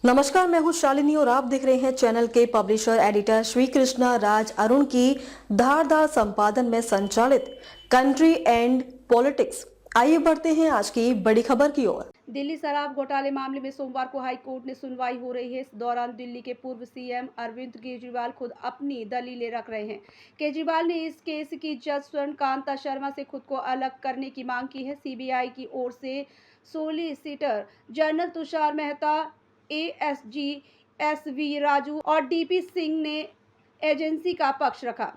नमस्कार, मैं हूं शालिनी और आप देख रहे हैं चैनल के पब्लिशर एडिटर श्री कृष्णा राज अरुण की धारदार संपादन में संचालित कंट्री एंड पॉलिटिक्स। आइए बढ़ते हैं आज की बड़ी खबर की ओर। दिल्ली शराब घोटाले मामले में सोमवार को हाई कोर्ट में सुनवाई हो रही है। इस दौरान दिल्ली के पूर्व सीएम अरविंद केजरीवाल खुद अपनी दलीलें रख रहे हैं। केजरीवाल ने इस केस की जज स्वर्णकांता शर्मा से खुद को अलग करने की मांग की है। सीबीआई की ओर से solicitor general Tushar Mehta, ASG SV Raju और डीपी सिंह ने एजेंसी का पक्ष रखा।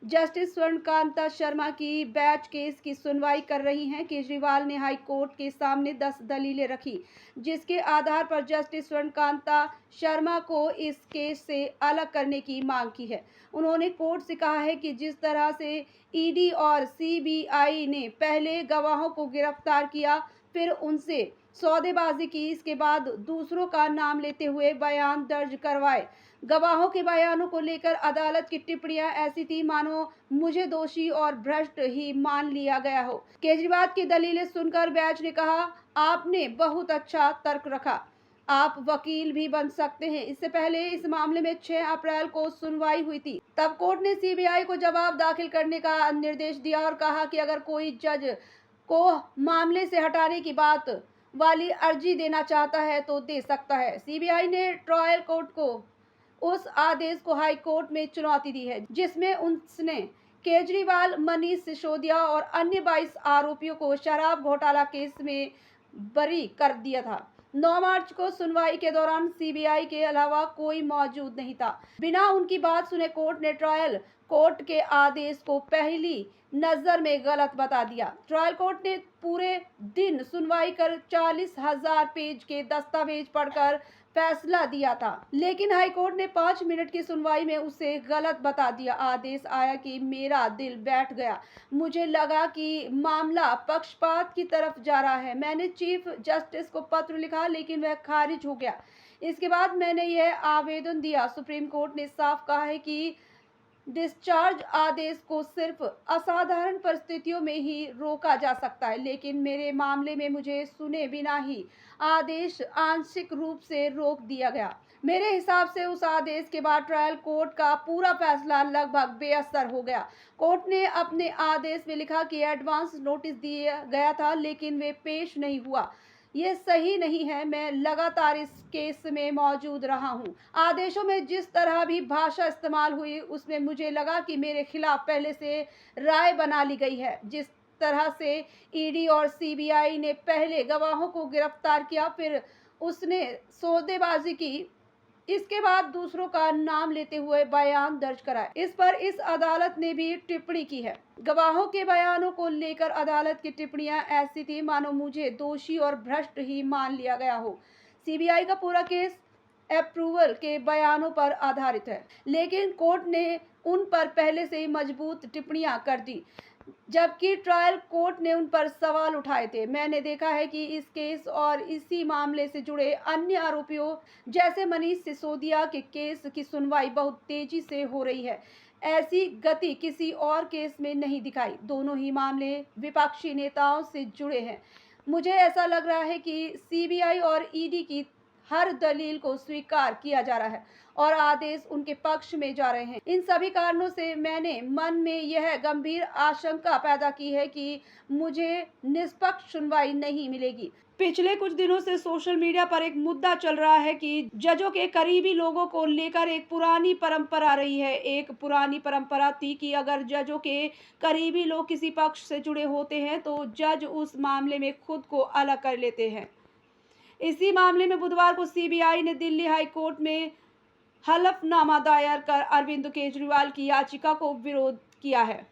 जस्टिस स्वर्णकांता शर्मा की बेंच केस की सुनवाई कर रही हैं। केजरीवाल ने हाई कोर्ट के सामने 10 दलीलें रखी, जिसके आधार पर जस्टिस स्वर्णकांता शर्मा को इस केस से अलग करने की मांग की है। उन्होंने कोर्ट से कहा है कि जिस तरह से ईडी और सीबीआई ने पहले गवाहों को गिरफ्तार किया, फिर उनसे सौदेबाजी की, इसके बाद दूसरों का नाम लेते हुए बयान दर्ज करवाए। गवाहों के बयानों को लेकर अदालत की टिप्पणियां ऐसी थी मानो मुझे दोषी और भ्रष्ट ही मान लिया गया हो। केजरीवाल की दलीलें सुनकर बेंच ने कहा, आपने बहुत अच्छा तर्क रखा, आप वकील भी बन सकते हैं। इससे पहले इस मामले में 6 अप्रैल को सुनवाई हुई थी। तब कोर्ट ने सीबीआई को जवाब दाखिल करने का निर्देश दिया और कहा कि अगर कोई जज को मामले से हटाने की बात वाली अर्जी देना चाहता है तो दे सकता है। सीबीआई ने ट्रायल कोर्ट को उस आदेश को हाई कोर्ट में चुनौती दी है, जिसमें उसने केजरीवाल, मनीष सिसोदिया और अन्य 22 आरोपियों को शराब घोटाला केस में बरी कर दिया था। 9 मार्च को सुनवाई के दौरान सीबीआई के अलावा कोई मौजूद नहीं था। बिना उनकी बात सुने कोर्ट ने ट्रायल कोर्ट के आदेश को पहली नजर में गलत बता दिया। ट्रायल कोर्ट ने पूरे दिन सुनवाई कर 40,000 पेज के दस्तावेज पढ़कर फैसला दिया था, लेकिन हाईकोर्ट ने 5 मिनट की सुनवाई में उसे गलत बता दिया। आदेश आया कि मेरा दिल बैठ गया। मुझे लगा कि मामला पक्षपात की तरफ जा रहा है। मैंने चीफ जस्टिस को पत्र लिखा, लेकिन वह खारिज हो गया। इसके बाद मैंने यह आवेदन दिया। सुप्रीम कोर्ट ने साफ कहा है कि डिस्चार्ज आदेश को सिर्फ असाधारण परिस्थितियों में ही रोका जा सकता है, लेकिन मेरे मामले में मुझे सुने बिना ही आदेश आंशिक रूप से रोक दिया गया। मेरे हिसाब से उस आदेश के बाद ट्रायल कोर्ट का पूरा फैसला लगभग बेअसर हो गया। कोर्ट ने अपने आदेश में लिखा कि एडवांस नोटिस दिया गया था, लेकिन वे पेश नहीं हुआ। ये सही नहीं है। मैं लगातार इस केस में मौजूद रहा हूँ। आदेशों में जिस तरह भी भाषा इस्तेमाल हुई, उसमें मुझे लगा कि मेरे खिलाफ पहले से राय बना ली गई है। जिस तरह से ईडी और सीबीआई ने पहले गवाहों को गिरफ्तार किया, फिर उसने सौदेबाजी की, इसके बाद दूसरों का नाम लेते हुए बयान दर्ज कराए। इस पर इस अदालत ने भी टिप्पणी की है। गवाहों के बयानों को लेकर अदालत की टिप्पणियां ऐसी थी मानो मुझे दोषी और भ्रष्ट ही मान लिया गया हो। सीबीआई का पूरा केस अप्रूवल के बयानों पर आधारित है, लेकिन कोर्ट ने उन पर पहले से ही मजबूत टिप्पणियां कर दी, जबकि ट्रायल कोर्ट ने उन पर सवाल उठाए थे। मैंने देखा है कि इस केस और इसी मामले से जुड़े अन्य आरोपियों जैसे मनीष सिसोदिया के केस की सुनवाई बहुत तेजी से हो रही है। ऐसी गति किसी और केस में नहीं दिखाई। दोनों ही मामले विपक्षी नेताओं से जुड़े हैं। मुझे ऐसा लग रहा है कि सीबीआई और ईडी की हर दलील को स्वीकार किया जा रहा है और आदेश उनके पक्ष में जा रहे हैं। इन सभी कारणों से मैंने मन में यह गंभीर आशंका पैदा की है कि मुझे निष्पक्ष सुनवाई नहीं मिलेगी। पिछले कुछ दिनों से सोशल मीडिया पर एक मुद्दा चल रहा है कि जजों के करीबी लोगों को लेकर एक पुरानी परंपरा रही है। एक पुरानी परंपरा थी कि अगर जजों के करीबी लोग किसी पक्ष से जुड़े होते हैं तो जज उस मामले में खुद को अलग कर लेते हैं। इसी मामले में बुधवार को सीबीआई ने दिल्ली हाई कोर्ट में हलफनामा दायर कर अरविंद केजरीवाल की याचिका को विरोध किया है।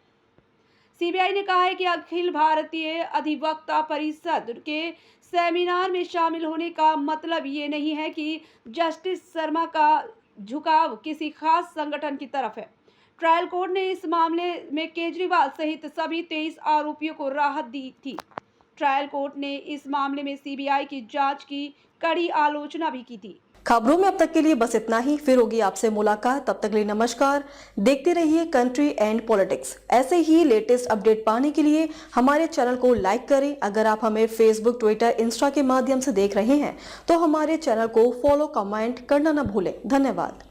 सीबीआई ने कहा है कि अखिल भारतीय अधिवक्ता परिषद के सेमिनार में शामिल होने का मतलब ये नहीं है कि जस्टिस शर्मा का झुकाव किसी खास संगठन की तरफ है। ट्रायल कोर्ट ने इस मामले में केजरीवाल सहित सभी 23 आरोपियों को राहत दी थी। ट्रायल कोर्ट ने इस मामले में सीबीआई की जांच की कड़ी आलोचना भी की थी। खबरों में अब तक के लिए बस इतना ही। फिर होगी आपसे मुलाकात, तब तक के लिए नमस्कार। देखते रहिए कंट्री एंड पॉलिटिक्स। ऐसे ही लेटेस्ट अपडेट पाने के लिए हमारे चैनल को लाइक करें। अगर आप हमें फेसबुक, ट्विटर, इंस्टा के माध्यम से देख रहे हैं तो हमारे चैनल को फॉलो, कमेंट करना न भूलें। धन्यवाद।